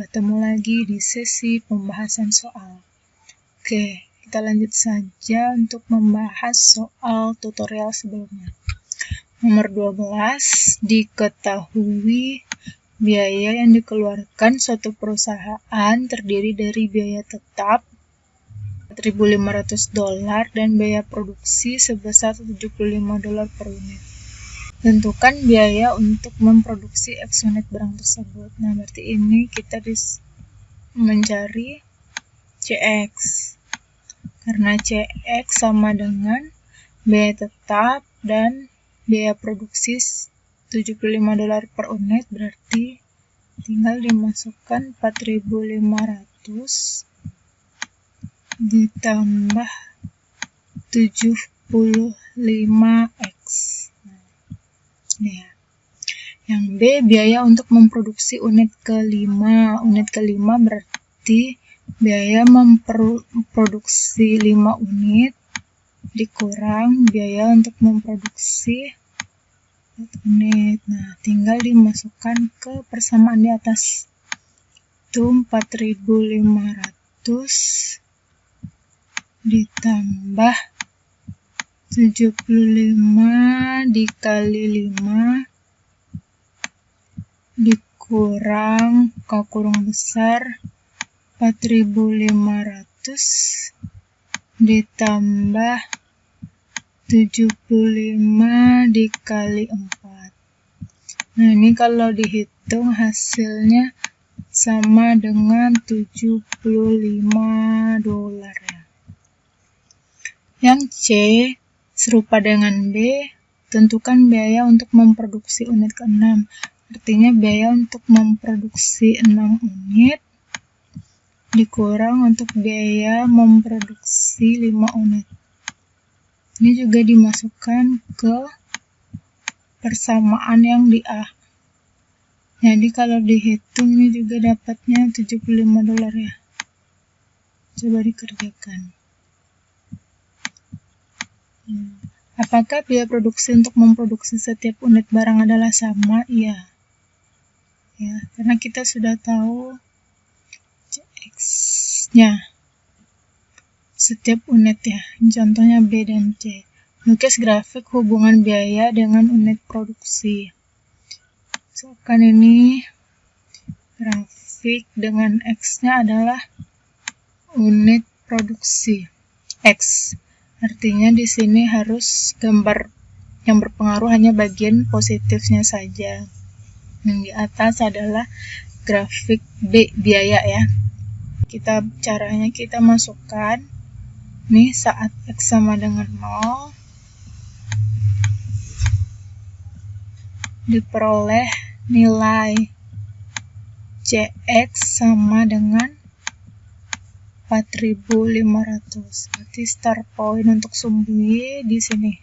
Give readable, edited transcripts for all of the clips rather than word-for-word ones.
bertemu lagi di sesi pembahasan soal. Oke, kita lanjut saja untuk membahas soal tutorial sebelumnya. Nomor 12, diketahui biaya yang dikeluarkan suatu perusahaan terdiri dari biaya tetap $4.500 dan biaya produksi sebesar $75 per unit. Tentukan biaya untuk memproduksi X unit barang tersebut. Nah, berarti ini kita mencari CX. Karena CX sama dengan biaya tetap dan biaya produksi $75 per unit, berarti tinggal dimasukkan 4.500 ditambah 75X. Ya. Yang B, biaya untuk memproduksi unit kelima. Unit kelima berarti biaya memproduksi 5 unit dikurang biaya untuk memproduksi 1 unit. Nah, tinggal dimasukkan ke persamaan di atas. Itu 4.500 ditambah 75 dikali 5 dikurang kurung besar 4.500 ditambah 75 dikali 4. Nah, ini kalau dihitung hasilnya sama dengan $75 ya. Yang C, serupa dengan B, tentukan biaya untuk memproduksi unit ke-6. Artinya biaya untuk memproduksi 6 unit dikurang untuk biaya memproduksi 5 unit. Ini juga dimasukkan ke persamaan yang di A. Jadi kalau dihitung ini juga dapatnya $75 ya. Coba dikerjakan. Apakah biaya produksi untuk memproduksi setiap unit barang adalah sama? Iya. Ya, karena kita sudah tahu CX-nya. Setiap unit ya. Contohnya B dan C. Lukis grafik hubungan biaya dengan unit produksi. Misalkan ini grafik dengan X-nya adalah unit produksi X. Artinya di sini harus gambar yang berpengaruh hanya bagian positifnya saja. Yang di atas adalah grafik B, biaya ya. Caranya kita masukkan nih saat X sama dengan 0 diperoleh nilai CX sama dengan 4.500. Berarti start point untuk sumbu Y di sini.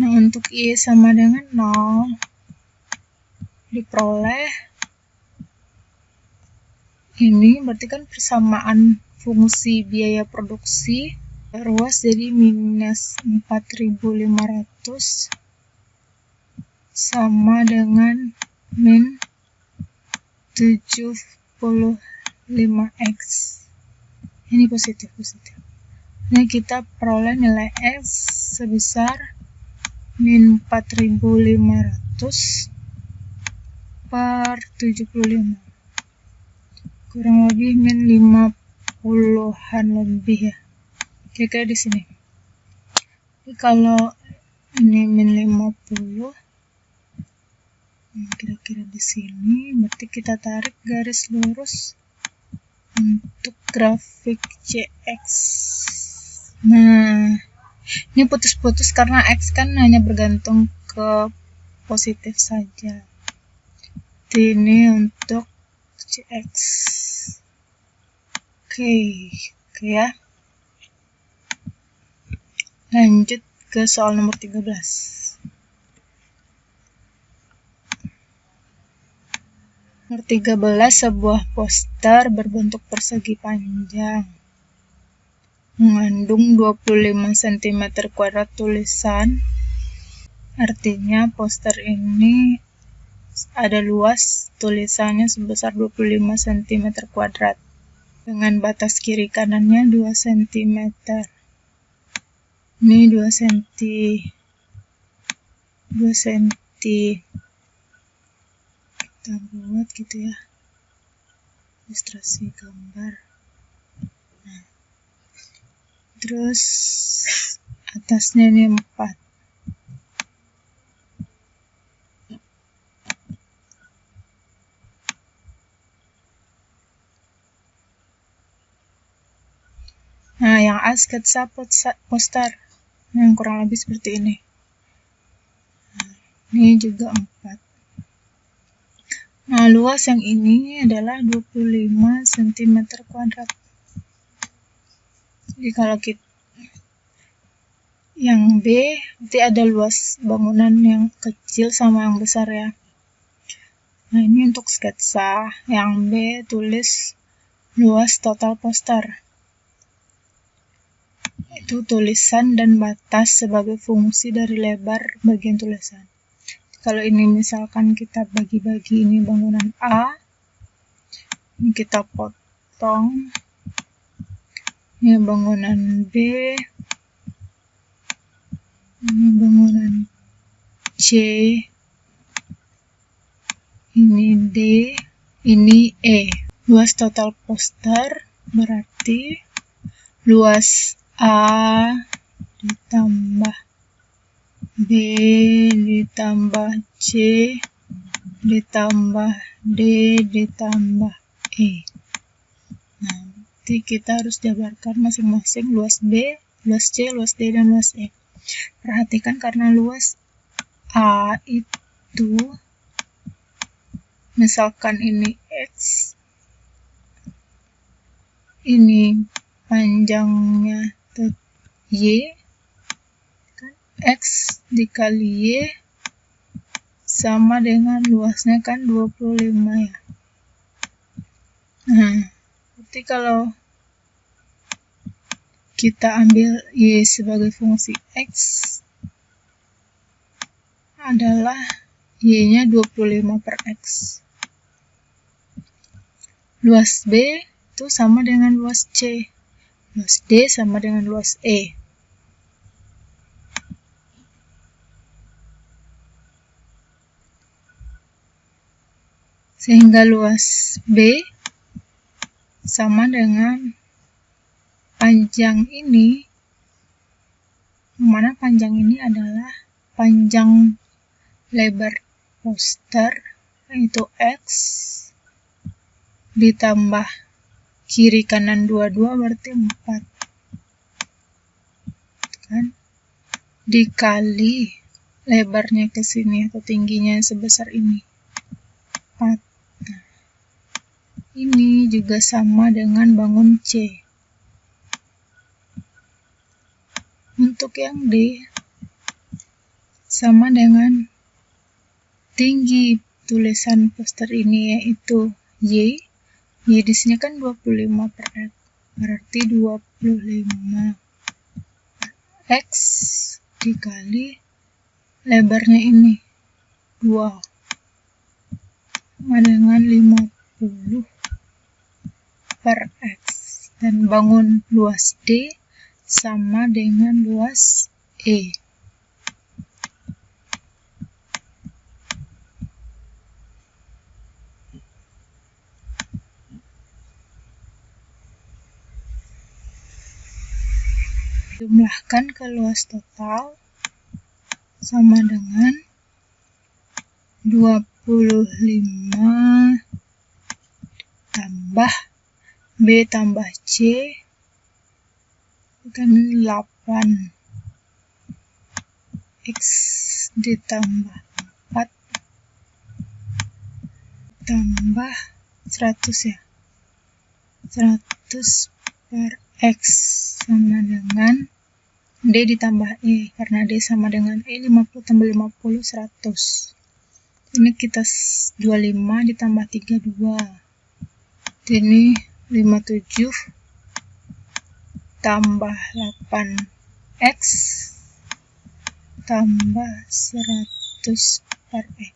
Nah, untuk Y sama dengan 0 diperoleh ini berarti kan persamaan fungsi biaya produksi ruas jadi minus 4.500 sama dengan min 75X. Ini positif. Nah, kita peroleh nilai X sebesar min 4.500 per 75. Kurang lebih min 50-an lebih ya. Kira-kira di sini. Jadi kalau ini min 50, kira-kira di sini, berarti kita tarik garis lurus untuk grafik CX. Nah, ini putus-putus karena X kan hanya bergantung ke positif saja. Ini untuk CX. Oke ya. Lanjut ke soal nomor 13. Nomor 13, sebuah poster berbentuk persegi panjang mengandung 25 cm² tulisan. Artinya poster ini ada luas tulisannya sebesar 25 cm kuadrat dengan batas kiri kanannya 2 cm. Ini 2 cm. 2 cm. Kita buat gitu ya. Ilustrasi gambar. Nah. Terus atasnya ini 4. Nah, yang A sketsa poster yang kurang lebih seperti ini. Nah, ini juga 4. Nah, luas yang ini adalah 25 cm kuadrat. Jadi kalau kita yang B, berarti ada luas bangunan yang kecil sama yang besar ya. Nah, ini untuk sketsa. Yang B tulis luas total poster. Itu tulisan dan batas sebagai fungsi dari lebar bagian tulisan. Kalau ini misalkan kita bagi-bagi ini bangunan A, ini kita potong, ini bangunan B, ini bangunan C, ini D, ini E. Luas total poster berarti luas A ditambah B ditambah C ditambah D ditambah E. Nah, nanti kita harus jabarkan masing-masing luas B, luas C, luas D, dan luas E. Perhatikan karena luas A itu, misalkan ini X, ini panjangnya Y, X dikali Y sama dengan luasnya kan 25 ya. Nah, berarti kalau kita ambil Y sebagai fungsi X adalah Y-nya 25 per X. Luas B itu sama dengan luas C. Luas D sama dengan luas E. Sehingga luas B sama dengan panjang ini, mana panjang ini adalah panjang lebar poster, yaitu X, ditambah kiri kanan 22 berarti 4. Kan? Dikali lebarnya ke sini atau tingginya sebesar ini. 4. Nah, ini juga sama dengan bangun C. Untuk yang D sama dengan tinggi tulisan poster ini yaitu Y. Y di sini kan 25 per X. Berarti 25 X dikali lebarnya ini 2 sama dengan 50 per X. Dan bangun luas D sama dengan luas E. Jumlahkan ke luas total sama dengan 25 tambah B tambah C kan 8 X ditambah 4 tambah 100 ya, 100 per X sama dengan D ditambah E, karena D sama dengan E, 50 tambah 50, 100. Ini kita 25 ditambah 32. Ini 57 tambah 8X tambah 100 per X.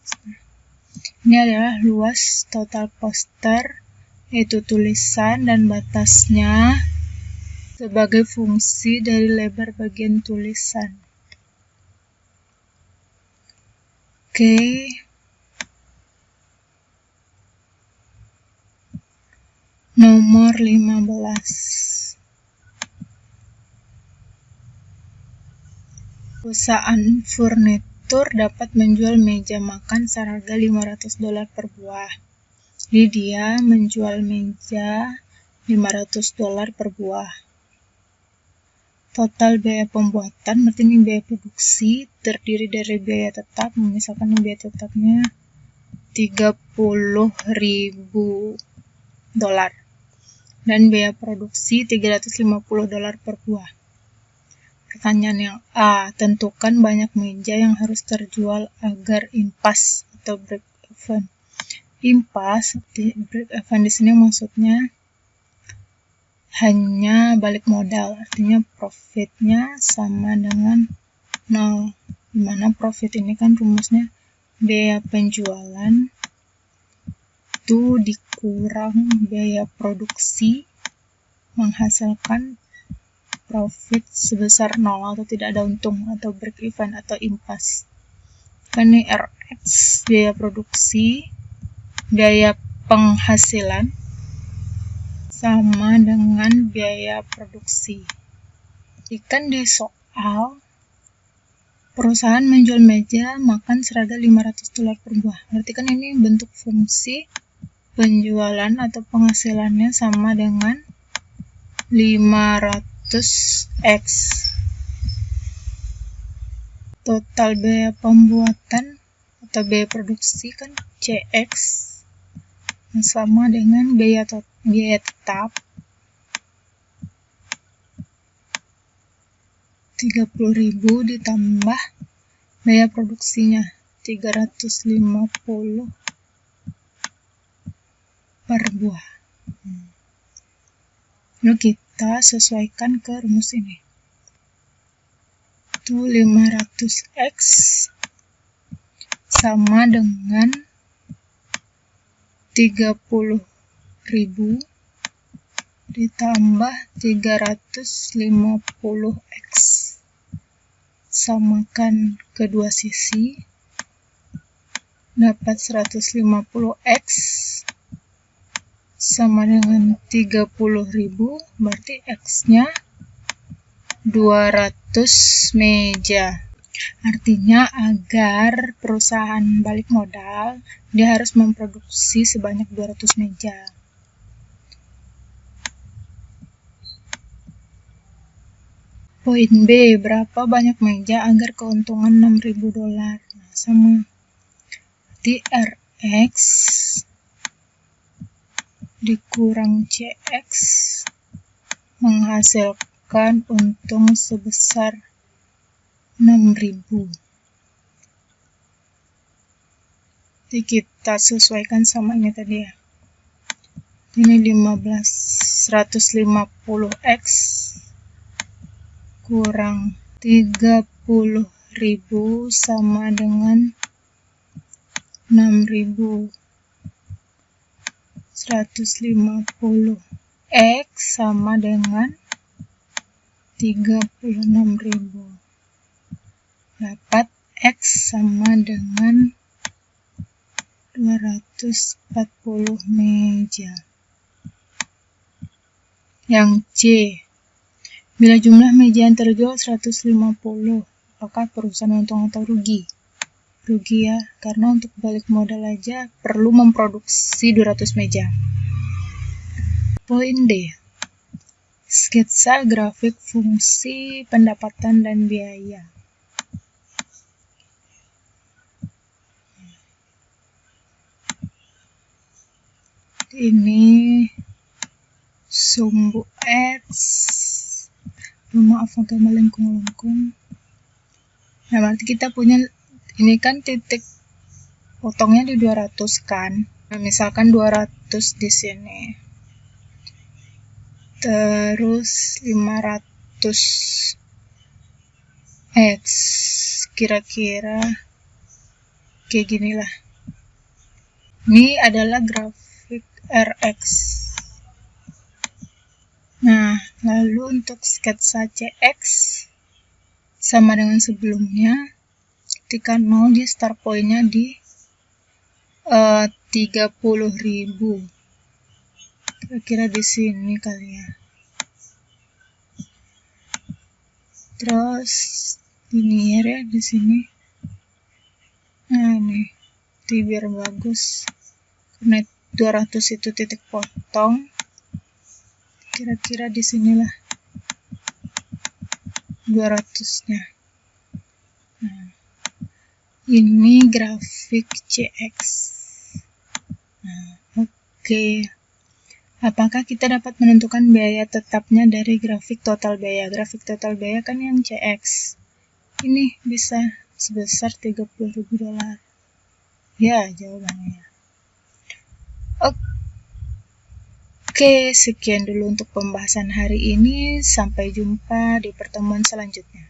Ini adalah luas total poster, yaitu tulisan dan batasnya sebagai fungsi dari lebar bagian tulisan. Oke. Nomor 15. Perusahaan furnitur dapat menjual meja makan seharga $500 per buah. Lydia menjual meja $500 per buah. Total biaya pembuatan, berarti ini biaya produksi, terdiri dari biaya tetap, misalkan biaya tetapnya $30.000 dan biaya produksi $350 per buah. Pertanyaan yang A, tentukan banyak meja yang harus terjual agar impas atau break even. Impas, break even di sini maksudnya hanya balik modal, artinya profitnya sama dengan 0. Dimana profit ini kan rumusnya biaya penjualan itu dikurang biaya produksi menghasilkan profit sebesar 0 atau tidak ada untung atau break even atau impas. Ini RX biaya produksi, biaya penghasilan sama dengan biaya produksi. Ikan di soal perusahaan menjual meja makan seharga $500 per buah. Berarti kan ini bentuk fungsi penjualan atau penghasilannya sama dengan 500x. Total biaya pembuatan atau biaya produksi kan CX sama dengan biaya tetap 30.000 ditambah biaya produksinya 350 per buah. Lalu kita sesuaikan ke rumus ini. Itu 500x sama dengan 30.000 ditambah 350x. Samakan kedua sisi, dapat 150x sama dengan 30.000, berarti x-nya 200 meja. Artinya agar perusahaan balik modal, dia harus memproduksi sebanyak 200 meja. Poin B, berapa banyak meja agar keuntungan $6.000? Nah, sama. Berarti RX dikurang CX menghasilkan untung sebesar 6.000. Jadi kita sesuaikan sama ini tadi ya. Ini 150x kurang 30.000 sama dengan 6.000. 150x sama dengan 36.000. Dapat X sama dengan 240 meja. Yang C, bila jumlah meja yang terjual 150, apakah perusahaan untung atau rugi? Rugi ya, karena untuk balik modal aja perlu memproduksi 200 meja. Poin D, sketsa grafik fungsi pendapatan dan biaya. Ini sumbu X, maaf agak melengkung-lengkung. Nah, berarti kita punya ini kan titik potongnya di 200 kan. Nah, misalkan 200 di sini. Terus 500 X kira-kira kayak gini lah. Ini adalah grafik RX. Nah, lalu untuk sketsa CX sama dengan sebelumnya, ketika 0 di start point-nya di 30.000. Kira-kira di sini kali ya. Terus linear ya di sini. Nah, nih biar bagus. Karena 200 itu titik potong. Kira-kira di sinilah 200-nya. Nah, ini grafik CX. Nah, oke. Apakah kita dapat menentukan biaya tetapnya dari grafik total biaya? Grafik total biaya kan yang CX. Ini bisa sebesar $30.000. Ya, jawabannya. Oke, sekian dulu untuk pembahasan hari ini. Sampai jumpa di pertemuan selanjutnya.